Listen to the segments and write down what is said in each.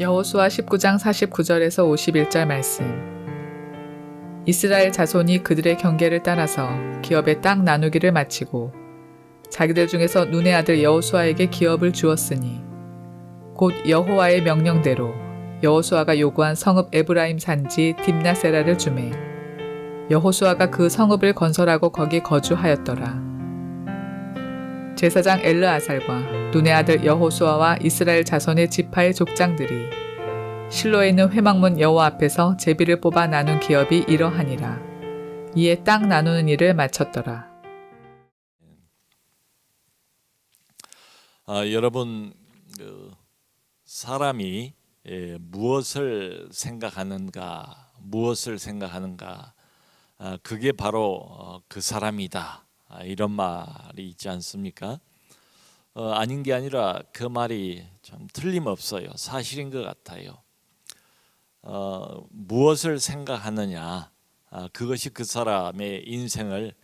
여호수아 19장 49절에서 51절 말씀. 이스라엘 자손이 그들의 경계를 따라서 기업의 땅 나누기를 마치고 자기들 중에서 눈의 아들 여호수아에게 기업을 주었으니 곧 여호와의 명령대로 여호수아가 요구한 성읍 에브라임 산지 딥나세라를 주매 여호수아가 그 성읍을 건설하고 거기 거주하였더라. 제사장 엘르아살과 눈의 아들 여호수아와 이스라엘 자손의 지파의 족장들이 실로에 있는 회막문 여호와 앞에서 제비를 뽑아 나눈 기업이 이러하니라. 이에 땅 나누는 일을 마쳤더라. 여러분, 사람이 무엇을 생각하는가, 그게 바로 그 사람이다. 이런 말이 있지 않습니까? 아닌 게 아니라 그 말이 좀 틀림없어요. 사실인 것 같아요. 무엇을 생각하느냐, 그것이 그 사람의 인생을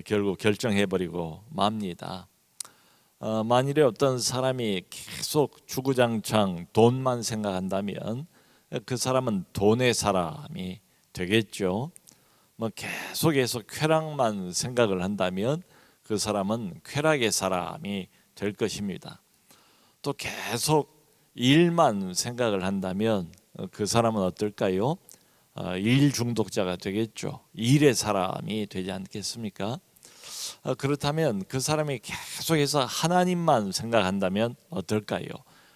결국 결정해버리고 맙니다. 만일에 어떤 사람이 계속 주구장창 돈만 생각한다면 그 사람은 돈의 사람이 되겠죠. 계속 쾌락만 생각을 한다면 그 사람은 쾌락의 사람이 될 것입니다. 또 계속 일만 생각을 한다면 그 사람은 어떨까요? 일 중독자가 되겠죠. 일의 사람이 되지 않겠습니까? 그렇다면 그 사람이 계속해서 하나님만 생각한다면 어떨까요?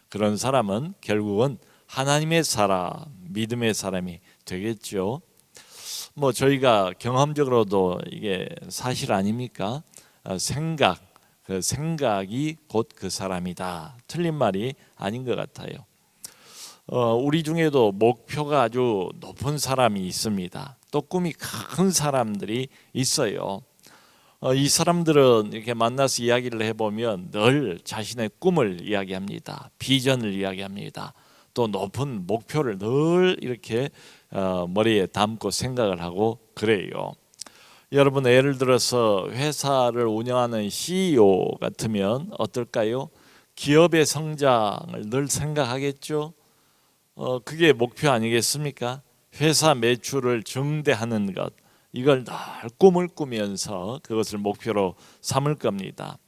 그런 사람은 결국은 하나님의 사람, 믿음의 사람이 되겠죠. 저희가 경험적으로도 이게 사실 아닙니까? 그 생각이 곧 그 사람이다. 틀린 말이 아닌 것 같아요. 우리 중에도 목표가 아주 높은 사람이 있습니다. 또 꿈이 큰 사람들이 있어요. 이 사람들은 이렇게 만나서 이야기를 해보면 늘 자신의 꿈을 이야기합니다. 비전을 이야기합니다. 또 높은 목표를 늘 이렇게 머리에 담고 생각을 하고 그래요. 여러분, 예를 들어서 회사를 운영하는 CEO 같으면 어떨까요? 기업의 성장을 늘 생각하겠죠. 그게 목표 아니겠습니까? 회사 매출을 증대하는 것, 이걸 늘 꿈을 꾸면서 그것을 목표로 삼을 겁니다.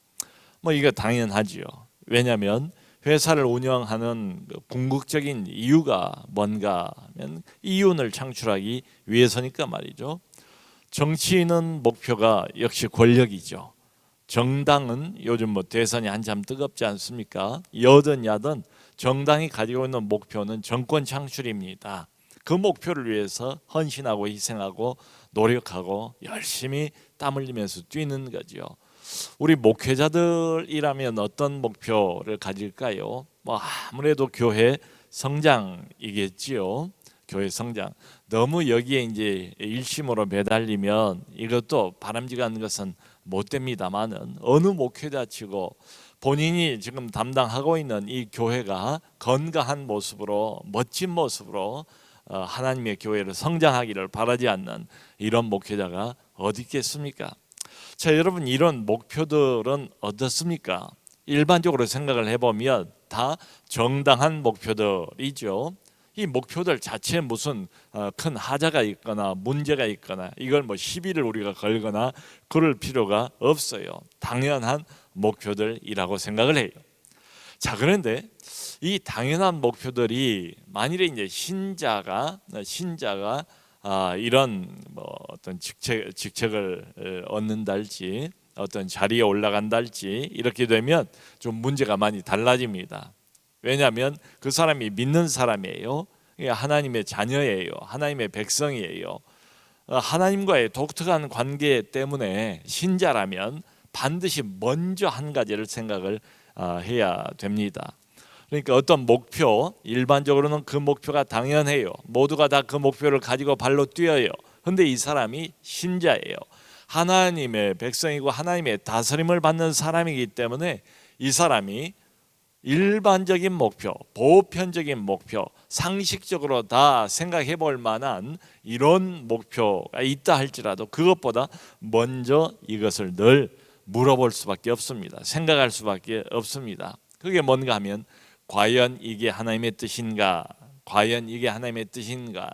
이거 당연하지요. 왜냐하면 회사를 운영하는 궁극적인 이유가 뭔가 하면 이윤을 창출하기 위해서니까 말이죠. 정치인은 목표가 역시 권력이죠. 정당은 요즘 대선이 한참 뜨겁지 않습니까? 여든 야든 정당이 가지고 있는 목표는 정권 창출입니다. 그 목표를 위해서 헌신하고 희생하고 노력하고 열심히 땀 흘리면서 뛰는 거죠. 우리 목회자들이라면 어떤 목표를 가질까요? 아무래도 교회 성장이겠지요. 교회 성장. 너무 여기에 이제 일심으로 매달리면 이것도 바람직한 것은 못 됩니다만은 어느 목회자치고 본인이 지금 담당하고 있는 이 교회가 건강한 모습으로 멋진 모습으로 하나님의 교회를 성장하기를 바라지 않는 이런 목회자가 어디 있겠습니까? 자, 여러분, 이런 목표들은 어떻습니까? 일반적으로 생각을 해보면 다 정당한 목표들이죠. 이 목표들 자체에 무슨 큰 하자가 있거나 문제가 있거나 이걸 시비를 우리가 걸거나 그럴 필요가 없어요. 당연한 목표들이라고 생각을 해요. 자, 그런데 이 당연한 목표들이 만일에 이제 신자가 이런 어떤 직책을 얻는달지 어떤 자리에 올라간달지 이렇게 되면 좀 문제가 많이 달라집니다. 왜냐하면 그 사람이 믿는 사람이에요. 하나님의 자녀예요. 하나님의 백성이에요. 하나님과의 독특한 관계 때문에 신자라면 반드시 먼저 한 가지를 생각을 해야 됩니다. 그러니까 어떤 목표, 일반적으로는 그 목표가 당연해요. 모두가 다 그 목표를 가지고 발로 뛰어요. 그런데 이 사람이 신자예요. 하나님의 백성이고 하나님의 다스림을 받는 사람이기 때문에 이 사람이 일반적인 목표, 보편적인 목표, 상식적으로 다 생각해 볼 만한 이런 목표가 있다 할지라도 그것보다 먼저 이것을 늘 물어볼 수밖에 없습니다. 생각할 수밖에 없습니다. 그게 뭔가 하면 과연 이게 하나님의 뜻인가 과연 이게 하나님의 뜻인가?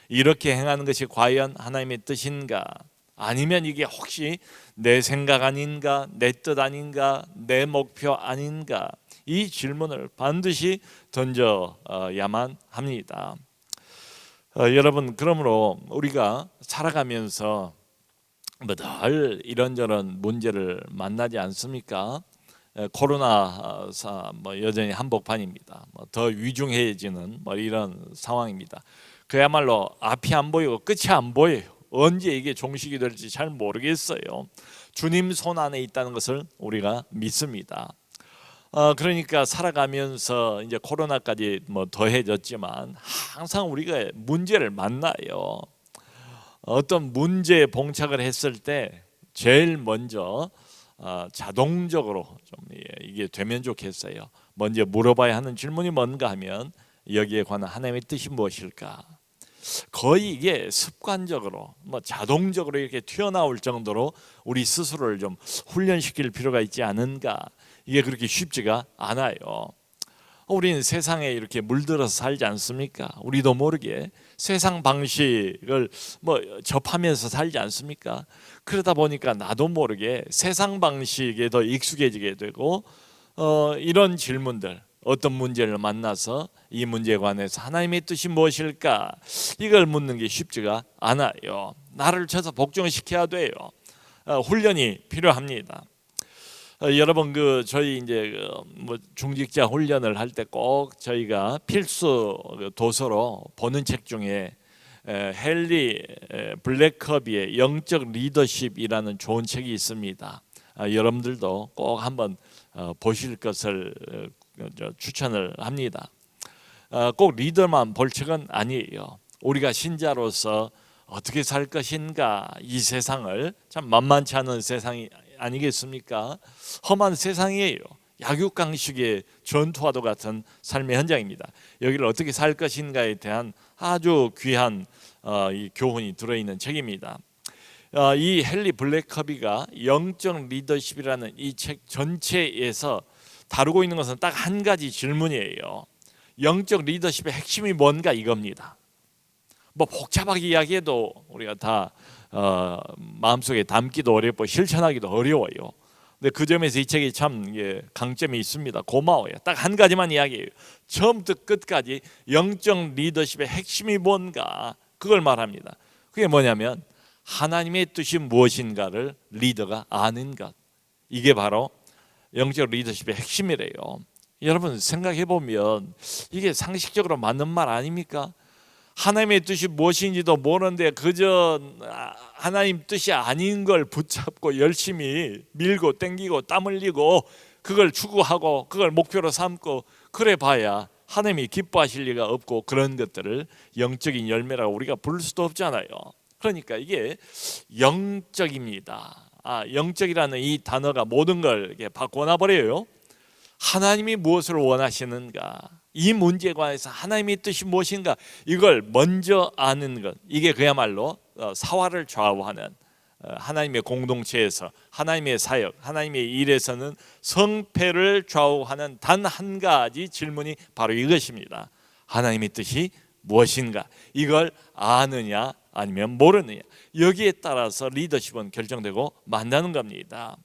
이렇게 행하는 것이 과연 하나님의 뜻인가? 아니면 이게 혹시 내 생각 아닌가? 내 뜻 아닌가? 내 목표 아닌가? 이 질문을 반드시 던져야만 합니다. 여러분, 그러므로 우리가 살아가면서 늘 이런저런 문제를 만나지 않습니까? 코로나 여전히 한복판입니다. 더 위중해지는 이런 상황입니다. 그야말로 앞이 안 보이고 끝이 안 보여요. 언제 이게 종식이 될지 잘 모르겠어요. 주님 손 안에 있다는 것을 우리가 믿습니다. 그러니까 살아가면서 이제 코로나까지 더해졌지만 항상 우리가 문제를 만나요. 어떤 문제에 봉착을 했을 때 제일 먼저 자동적으로 좀 이게 되면 좋겠어요. 먼저 물어봐야 하는 질문이 뭔가 하면 여기에 관한 하나님의 뜻이 무엇일까? 거의 이게 습관적으로 자동적으로 이렇게 튀어나올 정도로 우리 스스로를 좀 훈련시킬 필요가 있지 않은가? 이게 그렇게 쉽지가 않아요. 우리는 세상에 이렇게 물들어서 살지 않습니까? 우리도 모르게 세상 방식을 접하면서 살지 않습니까? 그러다 보니까 나도 모르게 세상 방식에 더 익숙해지게 되고 이런 질문들, 어떤 문제를 만나서 이 문제에 관해서 하나님의 뜻이 무엇일까? 이걸 묻는 게 쉽지가 않아요. 나를 쳐서 복종시켜야 돼요. 훈련이 필요합니다. 여러분, 저희 이제 중직자 훈련을 할 때 꼭 저희가 필수 도서로 보는 책 중에 헨리 블랙커비의 영적 리더십이라는 좋은 책이 있습니다. 여러분들도 꼭 한번 보실 것을 추천을 합니다. 꼭 리더만 볼 책은 아니에요. 우리가 신자로서 어떻게 살 것인가, 이 세상을 참 만만치 않은 세상이 아니겠습니까? 험한 세상이에요. 약육강식의 전투와도 같은 삶의 현장입니다. 여기를 어떻게 살 것인가에 대한 아주 귀한 이 교훈이 들어있는 책입니다. 이 헨리 블랙커비가 영적 리더십이라는 이 책 전체에서 다루고 있는 것은 딱 한 가지 질문이에요. 영적 리더십의 핵심이 뭔가 이겁니다. 복잡하게 이야기해도 우리가 다 마음속에 담기도 어렵고 실천하기도 어려워요. 근데 그 점에서 이 책이 참 강점이 있습니다. 고마워요. 딱 한 가지만 이야기해요. 처음부터 끝까지 영적 리더십의 핵심이 뭔가 그걸 말합니다. 그게 뭐냐면 하나님의 뜻이 무엇인가를 리더가 아는 것. 이게 바로 영적 리더십의 핵심이래요. 여러분 생각해 보면 이게 상식적으로 맞는 말 아닙니까? 하나님의 뜻이 무엇인지도 모르는데 그저 하나님 뜻이 아닌 걸 붙잡고 열심히 밀고 땡기고 땀 흘리고 그걸 추구하고 그걸 목표로 삼고 그래 봐야 하나님이 기뻐하실 리가 없고 그런 것들을 영적인 열매라고 우리가 부를 수도 없잖아요. 그러니까 이게 영적입니다. 영적이라는 이 단어가 모든 걸 이렇게 바꿔놔버려요. 하나님이 무엇을 원하시는가, 이 문제에 관해서 하나님의 뜻이 무엇인가 이걸 먼저 아는 것, 이게 그야말로 사활을 좌우하는 하나님의 공동체에서 하나님의 사역, 하나님의 일에서는 성패를 좌우하는 단 한 가지 질문이 바로 이것입니다. 하나님의 뜻이 무엇인가, 이걸 아느냐 아니면 모르느냐, 여기에 따라서 리더십은 결정되고 만나는 겁니다.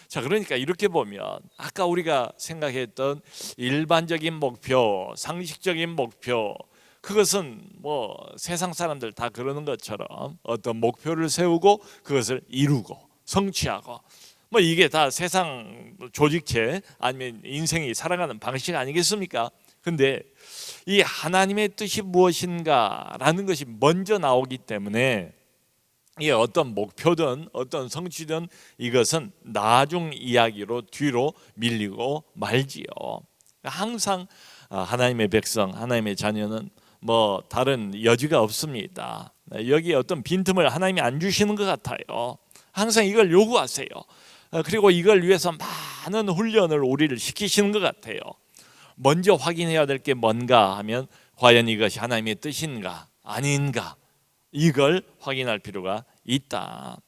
자, 그러니까 이렇게 보면 아까 우리가 생각했던 일반적인 목표, 상식적인 목표, 그것은 세상 사람들 다 그러는 것처럼 어떤 목표를 세우고 그것을 이루고 성취하고 이게 다 세상 조직체 아니면 인생이 살아가는 방식 아니겠습니까? 근데 이 하나님의 뜻이 무엇인가라는 것이 먼저 나오기 때문에 이 어떤 목표든 어떤 성취든 이것은 나중 이야기로 뒤로 밀리고 말지요. 항상 하나님의 백성, 하나님의 자녀는 다른 여지가 없습니다. 여기에 어떤 빈틈을 하나님이 안 주시는 것 같아요. 항상 이걸 요구하세요. 그리고 이걸 위해서 많은 훈련을 우리를 시키시는 것 같아요. 먼저 확인해야 될 게 뭔가 하면 과연 이것이 하나님의 뜻인가 아닌가, 이걸 확인할 필요가 있다.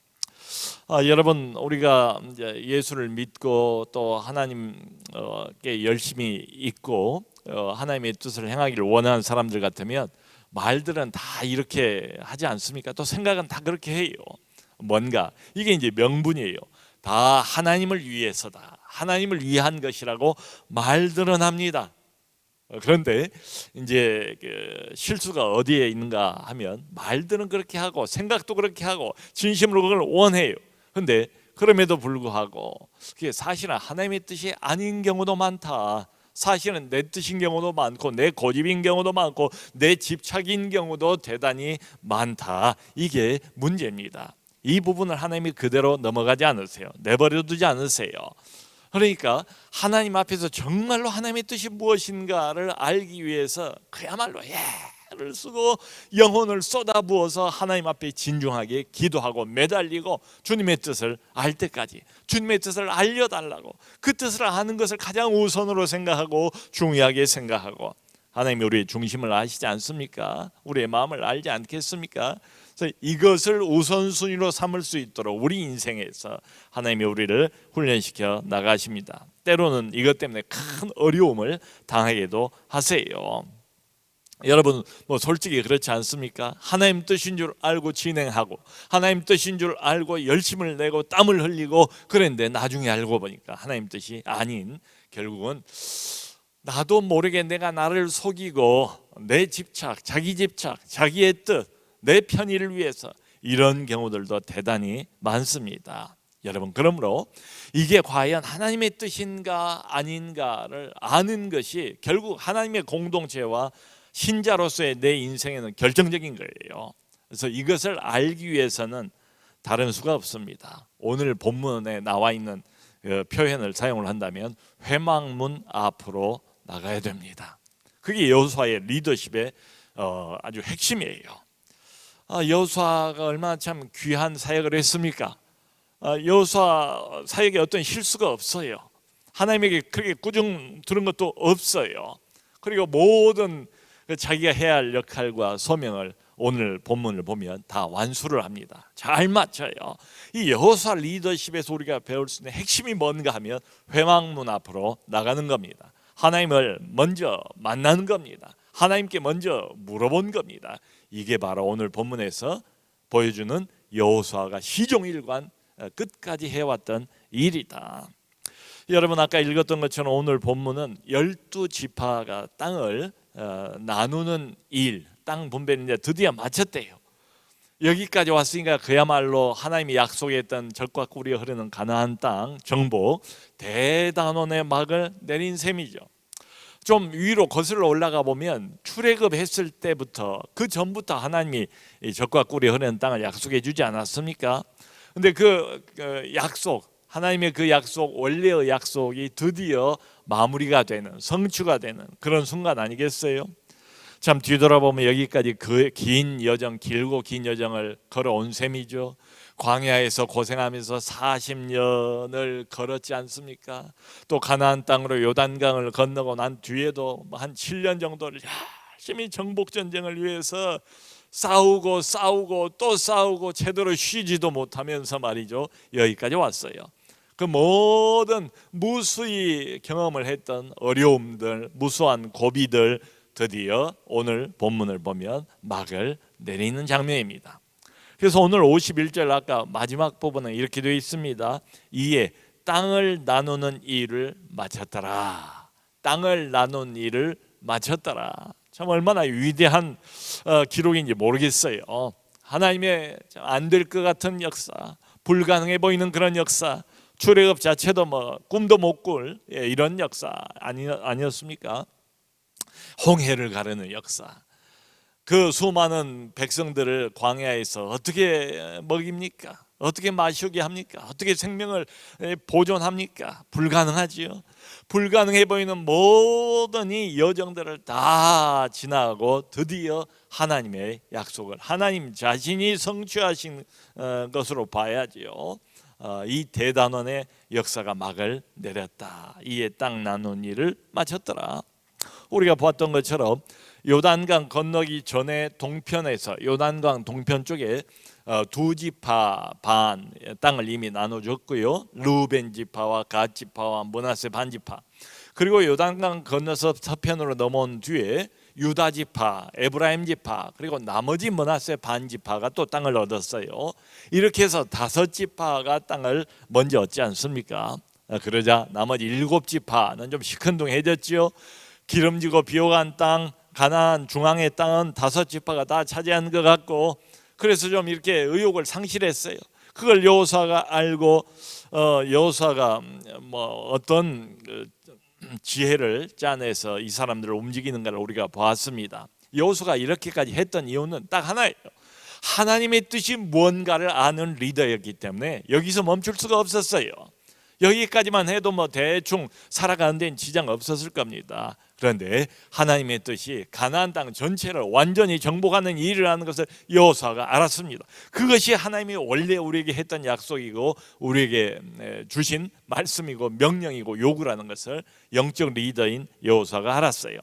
여러분, 우리가 이제 예수를 믿고 또 하나님께 열심히 있고 하나님의 뜻을 행하기를 원하는 사람들 같으면 말들은 다 이렇게 하지 않습니까? 또 생각은 다 그렇게 해요. 뭔가 이게 이제 명분이에요. 다 하나님을 위해서다, 하나님을 위한 것이라고 말들은 합니다. 그런데 이제 그 실수가 어디에 있는가 하면 말들은 그렇게 하고 생각도 그렇게 하고 진심으로 그걸 원해요. 그런데 그럼에도 불구하고 그게 사실은 하나님의 뜻이 아닌 경우도 많다. 사실은 내 뜻인 경우도 많고 내 고집인 경우도 많고 내 집착인 경우도 대단히 많다. 이게 문제입니다. 이 부분을 하나님이 그대로 넘어가지 않으세요. 내버려 두지 않으세요. 그러니까 하나님 앞에서 정말로 하나님의 뜻이 무엇인가를 알기 위해서 그야말로 애를 쓰고 영혼을 쏟아부어서 하나님 앞에 진중하게 기도하고 매달리고 주님의 뜻을 알 때까지 주님의 뜻을 알려달라고, 그 뜻을 아는 것을 가장 우선으로 생각하고 중요하게 생각하고, 하나님이 우리의 중심을 아시지 않습니까? 우리의 마음을 알지 않겠습니까? 그래서 이것을 우선순위로 삼을 수 있도록 우리 인생에서 하나님이 우리를 훈련시켜 나가십니다. 때로는 이것 때문에 큰 어려움을 당하기도 하세요. 여러분 솔직히 그렇지 않습니까? 하나님 뜻인 줄 알고 진행하고 하나님 뜻인 줄 알고 열심을 내고 땀을 흘리고 그랬는데 나중에 알고 보니까 하나님 뜻이 아닌, 결국은 나도 모르게 내가 나를 속이고 내 집착, 자기 집착, 자기의 뜻, 내 편의를 위해서, 이런 경우들도 대단히 많습니다. 여러분, 그러므로 이게 과연 하나님의 뜻인가 아닌가를 아는 것이 결국 하나님의 공동체와 신자로서의 내 인생에는 결정적인 거예요. 그래서 이것을 알기 위해서는 다른 수가 없습니다. 오늘 본문에 나와 있는 표현을 사용을 한다면 회막문 앞으로 나가야 됩니다. 그게 여호수아의 리더십의 아주 핵심이에요. 여호수아가 얼마나 참 귀한 사역을 했습니까? 여호수아 사역에 어떤 실수가 없어요. 하나님에게 그렇게 꾸중 들은 것도 없어요. 그리고 모든 자기가 해야 할 역할과 소명을 오늘 본문을 보면 다 완수를 합니다. 잘 맞춰요. 이 여호수아 리더십에서 우리가 배울 수 있는 핵심이 뭔가 하면 회막문 앞으로 나가는 겁니다. 하나님을 먼저 만나는 겁니다. 하나님께 먼저 물어본 겁니다. 이게 바로 오늘 본문에서 보여주는 여호수아가 시종일관 끝까지 해왔던 일이다. 여러분, 아까 읽었던 것처럼 오늘 본문은 12지파가 땅을 나누는 일, 땅 분배는 이제 드디어 마쳤대요. 여기까지 왔으니까 그야말로 하나님이 약속했던 젖과 꿀이 흐르는 가나안 땅 정복, 대단원의 막을 내린 셈이죠. 좀 위로 거슬러 올라가 보면 출애굽했을 때부터, 그 전부터 하나님이 젖과 꿀이 흐르는 땅을 약속해 주지 않았습니까? 근데 그 약속, 하나님의 그 약속, 원래의 약속이 드디어 마무리가 되는, 성취가 되는 그런 순간 아니겠어요? 참 뒤돌아보면 여기까지 그 긴 여정, 길고 긴 여정을 걸어온 셈이죠. 광야에서 고생하면서 40년을 걸었지 않습니까? 또 가나안 땅으로 요단강을 건너고 난 뒤에도 한 7년 정도를 열심히 정복 전쟁을 위해서 싸우고 또 싸우고 제대로 쉬지도 못하면서 말이죠, 여기까지 왔어요. 그 모든 무수히 경험을 했던 어려움들, 무수한 고비들 드디어 오늘 본문을 보면 막을 내리는 장면입니다. 그래서 오늘 51절 아까 마지막 부분은 이렇게 되어 있습니다. 이에 땅을 나누는 일을 마쳤더라. 땅을 나눈 일을 마쳤더라. 참 얼마나 위대한 기록인지 모르겠어요. 하나님의 안 될 것 같은 역사, 불가능해 보이는 그런 역사, 출애굽 자체도 꿈도 못 꿀 이런 역사 아니었습니까? 홍해를 가르는 역사, 그 수많은 백성들을 광야에서 어떻게 먹입니까? 어떻게 마시게 합니까? 어떻게 생명을 보존합니까? 불가능하지요. 불가능해 보이는 모든 이 여정들을 다 지나고 드디어 하나님의 약속을 하나님 자신이 성취하신 것으로 봐야지요. 이 대단원의 역사가 막을 내렸다. 이에 땅 나눈 일을 마쳤더라. 우리가 보았던 것처럼 요단강 건너기 전에 동편에서, 요단강 동편 쪽에 두 지파 반 땅을 이미 나눠줬고요. 르우벤 지파와 갓 지파와 므낫세 반 지파, 그리고 요단강 건너서 서편으로 넘어온 뒤에 유다 지파, 에브라임 지파, 그리고 나머지 므낫세 반 지파가 또 땅을 얻었어요. 이렇게 해서 5지파가 땅을 먼저 얻지 않습니까? 그러자 나머지 7지파는 좀 시큰둥해졌죠. 기름지고 비옥한 땅, 가나안 중앙의 땅은 5지파가 다 차지한 것 같고, 그래서 좀 이렇게 의욕을 상실했어요. 그걸 여호수아가 알고 여호수아가 뭐 어떤 지혜를 짜내서 이 사람들을 움직이는가를 우리가 보았습니다. 여호수아가 이렇게까지 했던 이유는 딱 하나예요. 하나님의 뜻이 무언가를 아는 리더였기 때문에 여기서 멈출 수가 없었어요. 여기까지만 해도 뭐 대충 살아가는 데는 지장 없었을 겁니다. 그런데 하나님의 뜻이 가나안 땅 전체를 완전히 정복하는 일을 하는 것을 여호수아가 알았습니다. 그것이 하나님이 원래 우리에게 했던 약속이고 우리에게 주신 말씀이고 명령이고 요구라는 것을 영적 리더인 여호수아가 알았어요.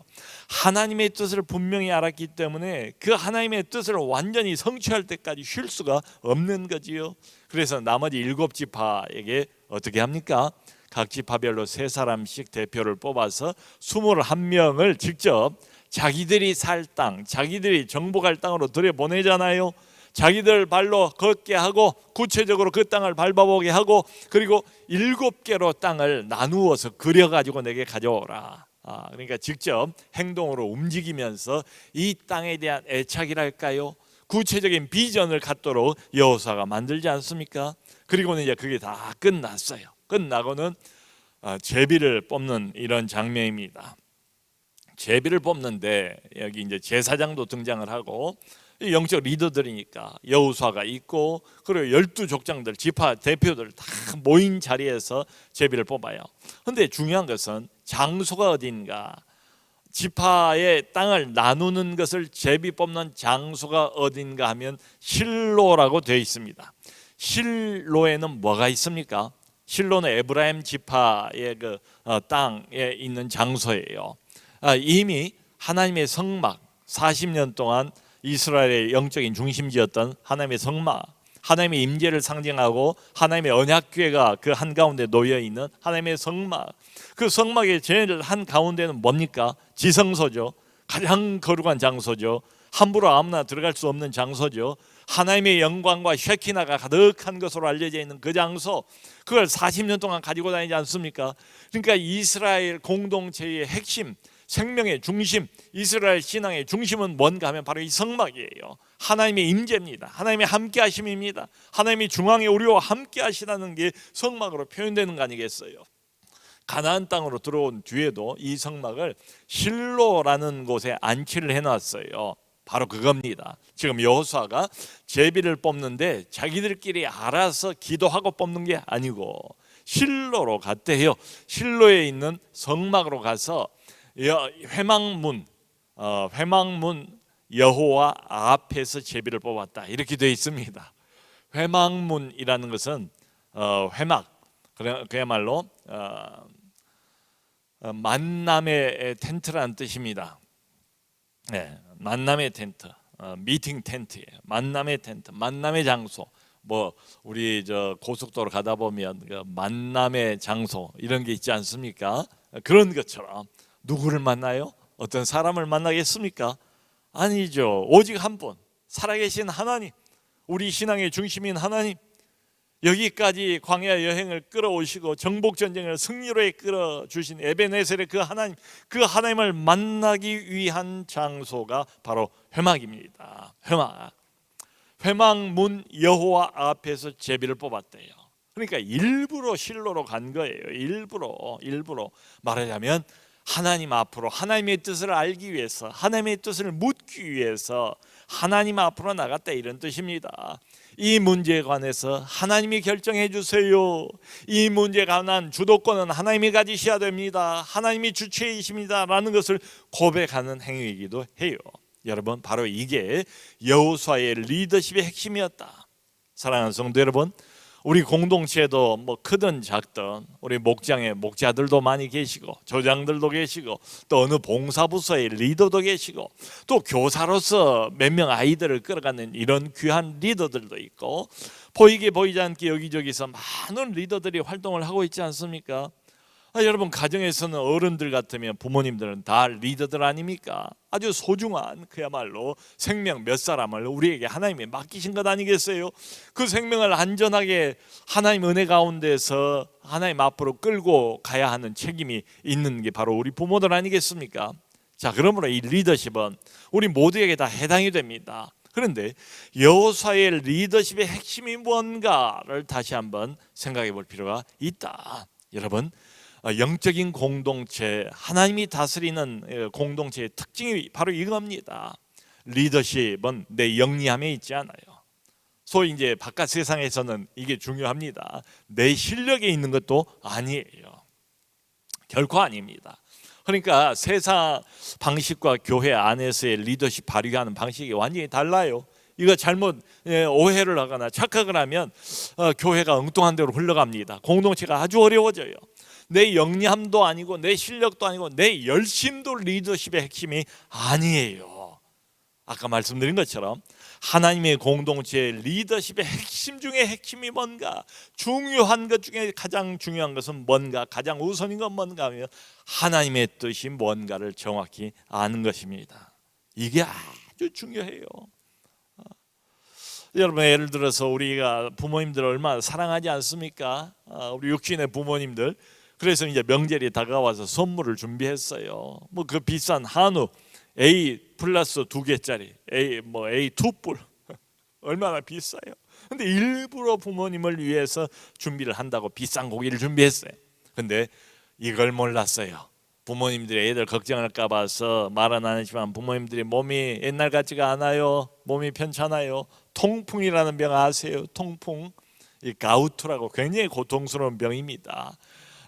하나님의 뜻을 분명히 알았기 때문에 그 하나님의 뜻을 완전히 성취할 때까지 쉴 수가 없는 거지요. 그래서 나머지 7지파에게 어떻게 합니까? 각 지파별로 3사람씩 대표를 뽑아서 21명을 직접 자기들이 살 땅, 자기들이 정복할 땅으로 들여보내잖아요. 자기들 발로 걷게 하고 구체적으로 그 땅을 밟아보게 하고, 그리고 7개로 땅을 나누어서 그려가지고 내게 가져오라. 그러니까 직접 행동으로 움직이면서 이 땅에 대한 애착이랄까요, 구체적인 비전을 갖도록 여호수아가 만들지 않습니까? 그리고는 이제 그게 다 끝났어요. 끝나고는 제비를 뽑는 이런 장면입니다. 제비를 뽑는데 여기 이제 제사장도 등장을 하고, 영적 리더들이니까 여호수아가 있고, 그리고 12족장들 지파 대표들 다 모인 자리에서 제비를 뽑아요. 그런데 중요한 것은 장소가 어딘가, 지파의 땅을 나누는 것을 제비 뽑는 장소가 어딘가 하면 실로라고 되어 있습니다. 실로에는 뭐가 있습니까? 실로는 에브라임 지파의 그 땅에 있는 장소예요. 이미 하나님의 성막, 40년 동안 이스라엘의 영적인 중심지였던 하나님의 성막, 하나님의 임재를 상징하고 하나님의 언약궤가 그 한가운데 놓여있는 하나님의 성막, 그 성막의 제일 한가운데는 뭡니까? 지성소죠. 가장 거룩한 장소죠. 함부로 아무나 들어갈 수 없는 장소죠. 하나님의 영광과 쉐키나가 가득한 것으로 알려져 있는 그 장소, 그걸 40년 동안 가지고 다니지 않습니까? 그러니까 이스라엘 공동체의 핵심, 생명의 중심, 이스라엘 신앙의 중심은 뭔가 하면 바로 이 성막이에요. 하나님의 임재입니다. 하나님의 함께하심입니다. 하나님이 중앙에 우리와 함께하시다는 게 성막으로 표현되는 거 아니겠어요? 가나안 땅으로 들어온 뒤에도 이 성막을 실로라는 곳에 안치를 해놨어요. 바로 그겁니다. 지금 여호수아가 제비를 뽑는데 자기들끼리 알아서 기도하고 뽑는 게 아니고 실로로 갔대요. 실로에 있는 성막으로 가서 회막문 여호와 앞에서 제비를 뽑았다, 이렇게 되어 있습니다. 회막문이라는 것은 회막, 그야말로 만남의 텐트라는 뜻입니다. 네, 만남의 텐트, 미팅 텐트예요. 만남의 텐트, 만남의 장소. 뭐 우리 저 고속도로 가다 보면 그 만남의 장소 이런 게 있지 않습니까? 그런 것처럼 누구를 만나요? 어떤 사람을 만나겠습니까? 아니죠. 오직 한 분, 살아계신 하나님, 우리 신앙의 중심인 하나님, 여기까지 광야 여행을 끌어오시고 정복 전쟁을 승리로 이끌어 주신 에베네셀의 그 하나님, 그 하나님을 만나기 위한 장소가 바로 회막입니다. 회막문 여호와 앞에서 제비를 뽑았대요. 그러니까 일부러 실로로 간 거예요. 일부러 말하자면 하나님 앞으로 하나님의 뜻을 알기 위해서, 하나님의 뜻을 묻기 위해서 하나님 앞으로 나갔다, 이런 뜻입니다. 이 문제에 관해서 하나님이 결정해 주세요. 이 문제에 관한 주도권은 하나님이 가지셔야 됩니다. 하나님이 주체이십니다 라는 것을 고백하는 행위이기도 해요. 여러분, 바로 이게 여호수아의 리더십의 핵심이었다. 사랑하는 성도 여러분, 우리 공동체도 뭐 크든 작든 우리 목장에 목자들도 많이 계시고 조장들도 계시고 또 어느 봉사부서의 리더도 계시고 또 교사로서 몇 명 아이들을 끌어가는 이런 귀한 리더들도 있고, 보이게 보이지 않게 여기저기서 많은 리더들이 활동을 하고 있지 않습니까? 여러분 가정에서는 어른들 같으면 부모님들은 다 리더들 아닙니까? 아주 소중한 그야말로 생명 몇 사람을 우리에게 하나님이 맡기신 것 아니겠어요? 그 생명을 안전하게 하나님 은혜 가운데서 하나님 앞으로 끌고 가야 하는 책임이 있는 게 바로 우리 부모들 아니겠습니까? 자, 그러므로 이 리더십은 우리 모두에게 다 해당이 됩니다. 그런데 여호수아의 리더십의 핵심이 뭔가를 다시 한번 생각해 볼 필요가 있다. 여러분, 영적인 공동체, 하나님이 다스리는 공동체의 특징이 바로 이겁니다. 리더십은 내 영리함에 있지 않아요. 소위 이제 바깥 세상에서는 이게 중요합니다. 내 실력에 있는 것도 아니에요. 결코 아닙니다. 그러니까 세상 방식과 교회 안에서의 리더십 발휘하는 방식이 완전히 달라요. 이거 잘못 오해를 하거나 착각을 하면 교회가 엉뚱한 대로 흘러갑니다. 공동체가 아주 어려워져요. 내 영리함도 아니고 내 실력도 아니고 내 열심도 리더십의 핵심이 아니에요. 아까 말씀드린 것처럼 하나님의 공동체의 리더십의 핵심 중에 핵심이 뭔가, 중요한 것 중에 가장 중요한 것은 뭔가, 가장 우선인 건 뭔가 하면 하나님의 뜻이 뭔가를 정확히 아는 것입니다. 이게 아주 중요해요. 여러분, 예를 들어서 우리가 부모님들을 얼마나 사랑하지 않습니까? 우리 육신의 부모님들. 그래서 이제 명절이 다가와서 선물을 준비했어요. 뭐 그 비싼 한우 A 플러스 2개짜리 A 2뿔 얼마나 비싸요. 근데 일부러 부모님을 위해서 준비를 한다고 비싼 고기를 준비했어요. 근데 이걸 몰랐어요. 부모님들이 애들 걱정할까 봐서 말은 안 했지만 부모님들이 몸이 옛날 같지가 않아요. 몸이 편찮아요. 통풍이라는 병 아세요? 통풍. 이 가우투라고 굉장히 고통스러운 병입니다.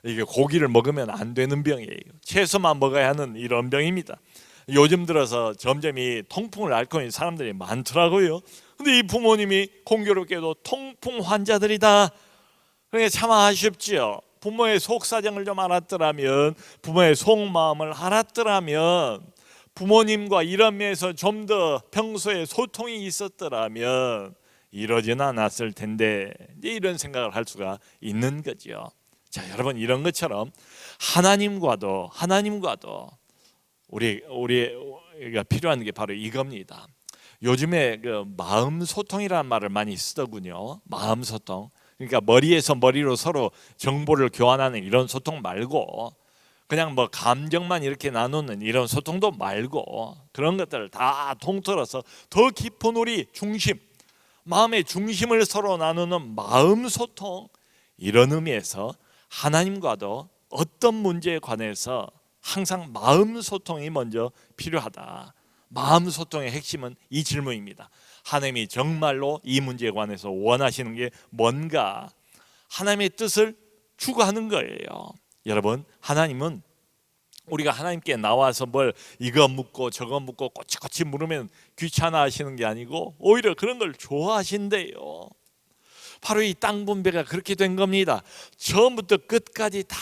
이게 고기를 먹으면 안 되는 병이에요. 채소만 먹어야 하는 이런 병입니다. 요즘 들어서 점점 이 통풍을 앓고 있는 사람들이 많더라고요. 근데 이 부모님이 공교롭게도 통풍 환자들이다. 그러니까 참 아쉽지요. 부모의 속사정을 좀 알았더라면, 부모의 속마음을 알았더라면, 부모님과 이런 면에서 좀 더 평소에 소통이 있었더라면 이러진 않았을 텐데, 이런 생각을 할 수가 있는 거죠. 자, 여러분, 이런 것처럼 하나님과도 우리가 필요한 게 바로 이겁니다. 요즘에 그 마음 소통이라는 말을 많이 쓰더군요. 마음 소통. 그러니까 머리에서 머리로 서로 정보를 교환하는 이런 소통 말고, 그냥 뭐 감정만 이렇게 나누는 이런 소통도 말고, 그런 것들을 다 통틀어서 더 깊은 우리 중심, 마음의 중심을 서로 나누는 마음 소통, 이런 의미에서 하나님과도 어떤 문제에 관해서 항상 마음 소통이 먼저 필요하다. 마음 소통의 핵심은 이 질문입니다. 하나님이 정말로 이 문제에 관해서 원하시는 게 뭔가, 하나님의 뜻을 추구하는 거예요. 여러분, 하나님은 우리가 하나님께 나와서 뭘 이거 묻고 저거 묻고 꼬치꼬치 물으면 귀찮아 하시는 게 아니고 오히려 그런 걸 좋아하신대요. 바로 이 땅 분배가 그렇게 된 겁니다. 처음부터 끝까지 다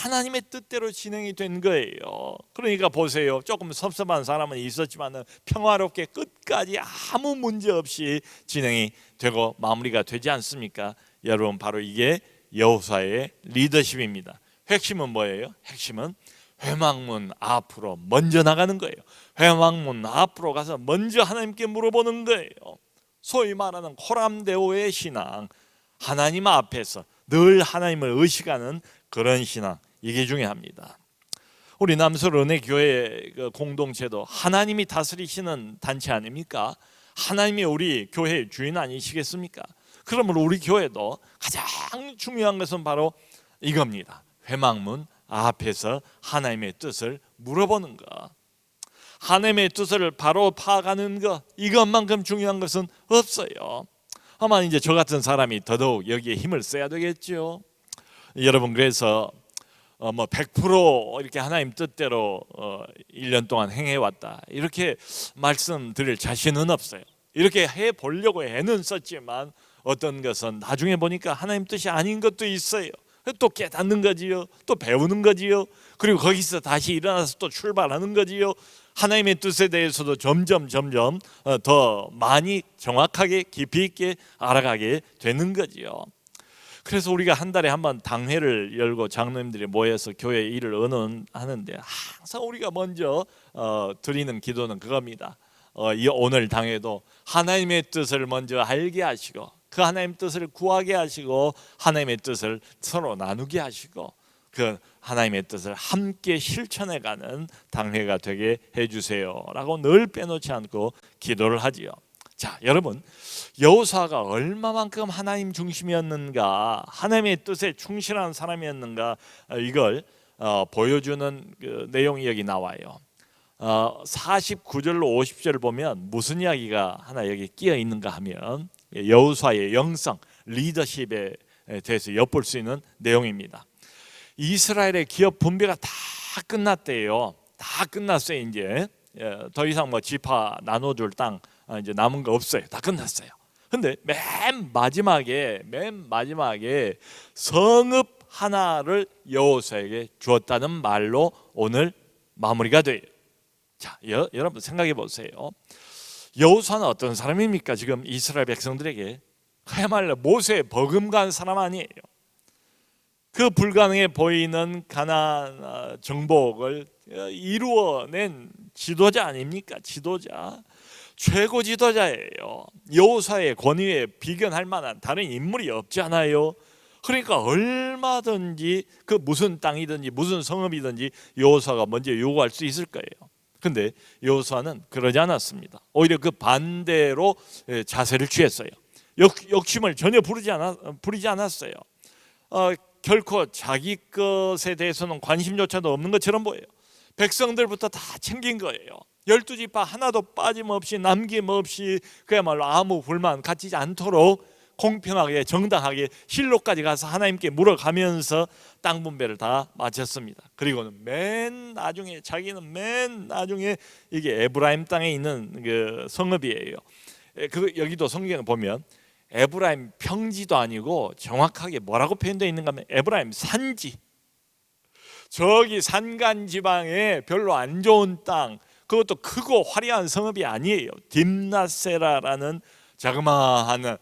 하나님의 뜻대로 진행이 된 거예요. 그러니까 보세요. 조금 섭섭한 사람은 있었지만 평화롭게 끝까지 아무 문제 없이 진행이 되고 마무리가 되지 않습니까? 여러분, 바로 이게 여호수아의 리더십입니다. 핵심은 뭐예요? 핵심은 회막문 앞으로 먼저 나가는 거예요. 회막문 앞으로 가서 먼저 하나님께 물어보는 거예요. 소위 말하는 코람데오의 신앙, 하나님 앞에서 늘 하나님을 의식하는 그런 신앙, 이게 중요합니다. 우리 남서울 은혜교회 공동체도 하나님이 다스리시는 단체 아닙니까? 하나님이 우리 교회의 주인 아니시겠습니까? 그러므로 우리 교회도 가장 중요한 것은 바로 이겁니다. 회막문 앞에서 하나님의 뜻을 물어보는 것, 하나님의 뜻을 바로 파악하는 것, 이것만큼 중요한 것은 없어요. 아마 이제 저 같은 사람이 더더욱 여기에 힘을 써야 되겠죠. 여러분, 그래서 100% 이렇게 하나님 뜻대로 1년 동안 행해왔다, 이렇게 말씀드릴 자신은 없어요. 이렇게 해보려고 애는 썼지만 어떤 것은 나중에 보니까 하나님 뜻이 아닌 것도 있어요. 또 깨닫는 거지요. 또 배우는 거지요. 그리고 거기서 다시 일어나서 또 출발하는 거지요. 하나님의 뜻에 대해서도 점점 더 많이 정확하게 깊이 있게 알아가게 되는 거지요. 그래서 우리가 한 달에 한 번 당회를 열고 장로님들이 모여서 교회 일을 의논하는데 항상 우리가 먼저 드리는 기도는 그겁니다. 이 오늘 당회도 하나님의 뜻을 먼저 알게 하시고 그 하나님의 뜻을 구하게 하시고 하나님의 뜻을 서로 나누게 하시고 그 하나님의 뜻을 함께 실천해가는 당회가 되게 해주세요라고 늘 빼놓지 않고 기도를 하지요. 자, 여러분, 여호수아가 얼마만큼 하나님 중심이었는가, 하나님의 뜻에 충실한 사람이었는가, 이걸 보여주는 그 내용이 여기 나와요. 49절로 50절을 보면 무슨 이야기가 하나 여기 끼어 있는가 하면 여호수아의 영성, 리더십에 대해서 엿볼 수 있는 내용입니다. 이스라엘의 기업 분배가 다 끝났대요. 다 끝났어요. 이제 더 이상 뭐 지파 나눠줄 땅 이제 남은 거 없어요. 다 끝났어요. 근데 맨 마지막에 성읍 하나를 여호수아에게 주었다는 말로 오늘 마무리가 돼요. 자, 여러분 생각해 보세요. 여호수아는 어떤 사람입니까? 지금 이스라엘 백성들에게 그야말로 모세의 버금간 사람 아니에요. 그 불가능해 보이는 가나안 정복을 이루어낸 지도자 아닙니까? 지도자, 최고 지도자예요. 여호수아의 권위에 비견할 만한 다른 인물이 없잖아요. 그러니까 얼마든지 그 무슨 땅이든지 무슨 성읍이든지 여호수아가 먼저 요구할 수 있을 거예요. 근데 여호수아는 그러지 않았습니다. 오히려 그 반대로 자세를 취했어요. 욕심을 전혀 부리지 않았어요. 결코 자기 것에 대해서는 관심조차도 없는 것처럼 보여요. 백성들부터 다 챙긴 거예요. 12지파 하나도 빠짐없이 남김없이 그야말로 아무 불만 갖지 않도록 공평하게 정당하게 실로까지 가서 하나님께 물어가면서 땅 분배를 다 마쳤습니다. 그리고는 자기는 맨 나중에 이게 에브라임 땅에 있는 그 성읍이에요. 여기도 성경에 보면 에브라임 평지도 아니고 정확하게 뭐라고 표현되어 있는가 하면 에브라임 산지, 저기 산간 지방에 별로 안 좋은 땅, 그것도 크고 화려한 성읍이 아니에요. 딥나세라라는 자그마한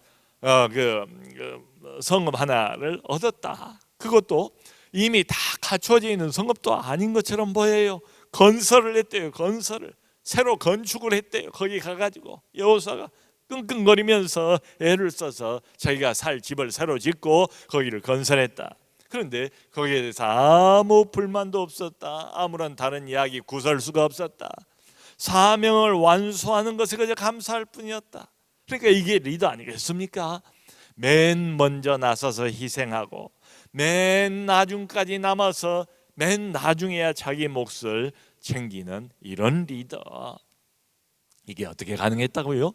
성읍 하나를 얻었다. 그것도 이미 다 갖춰져 있는 성읍도 아닌 것처럼 보여요. 건설을 했대요. 새로 건축을 했대요. 거기 가가지고 여호수아가 끙끙거리면서 애를 써서 자기가 살 집을 새로 짓고 거기를 건설했다. 그런데 거기에 대해서 아무 불만도 없었다. 아무런 다른 이야기 구설수가 없었다. 사명을 완수하는 것에 그저 감사할 뿐이었다. 그러니까 이게 리더 아니겠습니까? 맨 먼저 나서서 희생하고 맨 나중까지 남아서 맨 나중에야 자기 몫을 챙기는 이런 리더. 이게 어떻게 가능했다고요?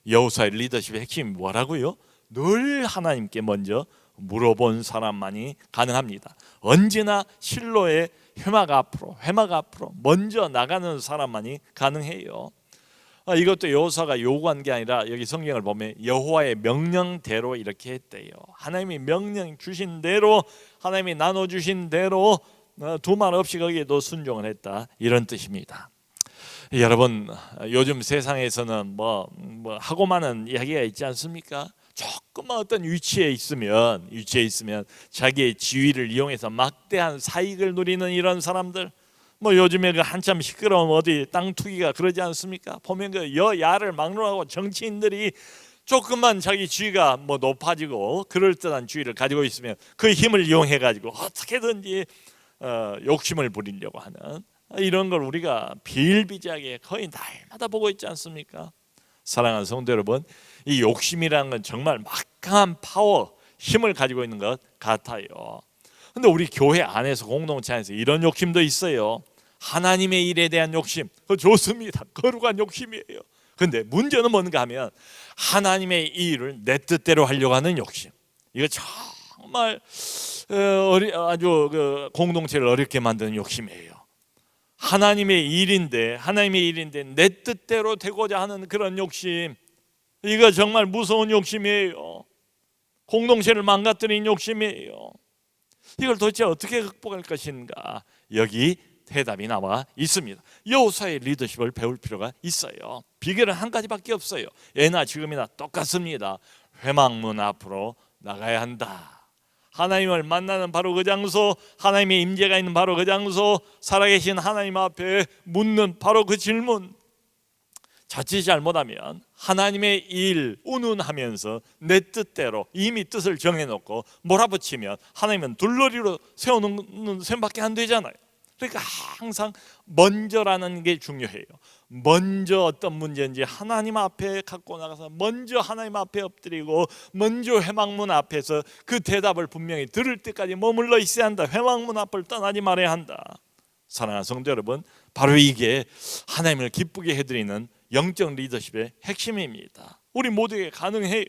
여호수아의 리더십의 핵심이 뭐라고요? 늘 하나님께 먼저 물어본 사람만이 가능합니다. 언제나 실로의 회막 앞으로 먼저 나가는 사람만이 가능해요. 이것도 여호수아가 요구한 게 아니라 여기 성경을 보면 여호와의 명령대로 이렇게 했대요. 하나님이 명령 주신 대로, 하나님이 나눠주신 대로 두말 없이 거기에도 순종을 했다, 이런 뜻입니다. 여러분, 요즘 세상에서는 뭐 하고 많은 이야기가 있지 않습니까? 조금만 어떤 위치에 있으면 자기의 지위를 이용해서 막대한 사익을 누리는 이런 사람들, 요즘에 그 한참 시끄러운 어디 땅 투기가 그러지 않습니까? 보면 그 여야를 막론하고 정치인들이 조금만 자기 지위가 높아지고 그럴듯한 지위를 가지고 있으면 그 힘을 이용해 가지고 어떻게든지 욕심을 부리려고 하는 이런 걸 우리가 비일비재하게 거의 날마다 보고 있지 않습니까? 사랑하는 성도 여러분, 이 욕심이라는 건 정말 막강한 파워, 힘을 가지고 있는 것 같아요. 근데 우리 교회 안에서, 공동체 안에서 이런 욕심도 있어요. 하나님의 일에 대한 욕심, 그거 좋습니다. 거룩한 욕심이에요. 근데 문제는 뭔가 하면 하나님의 일을 내 뜻대로 하려고 하는 욕심. 이거 정말 아주 공동체를 어렵게 만드는 욕심이에요. 하나님의 일인데 내 뜻대로 되고자 하는 그런 욕심, 이거 정말 무서운 욕심이에요. 공동체를 망가뜨리는 욕심이에요. 이걸 도대체 어떻게 극복할 것인가? 여기 대답이 나와 있습니다. 여호수아의 리더십을 배울 필요가 있어요. 비결은 한 가지밖에 없어요. 예나 지금이나 똑같습니다. 회막문 앞으로 나가야 한다. 하나님을 만나는 바로 그 장소, 하나님의 임재가 있는 바로 그 장소, 살아계신 하나님 앞에 묻는 바로 그 질문. 자칫 잘못하면 하나님의 일 운운하면서 내 뜻대로 이미 뜻을 정해놓고 몰아붙이면 하나님은 둘러리로 세우는 셈밖에 안 되잖아요. 그러니까 항상 먼저라는 게 중요해요. 먼저 어떤 문제인지 하나님 앞에 갖고 나가서 먼저 하나님 앞에 엎드리고 먼저 회막문 앞에서 그 대답을 분명히 들을 때까지 머물러 있어야 한다. 회막문 앞을 떠나지 말아야 한다. 사랑하는 성도 여러분, 바로 이게 하나님을 기쁘게 해드리는 영적 리더십의 핵심입니다. 우리 모두에게 가능해요.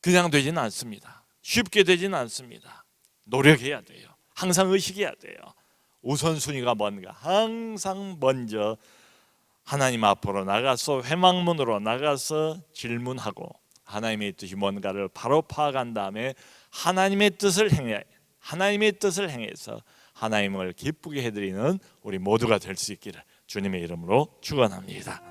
그냥 되지는 않습니다. 쉽게 되지는 않습니다. 노력해야 돼요. 항상 의식해야 돼요. 우선순위가 뭔가 항상 먼저 하나님 앞으로 나가서 회막문으로 나가서 질문하고 하나님의 뜻이 뭔가를 바로 파악한 다음에 하나님의 뜻을 행해서 하나님을 기쁘게 해드리는 우리 모두가 될 수 있기를 주님의 이름으로 축원합니다.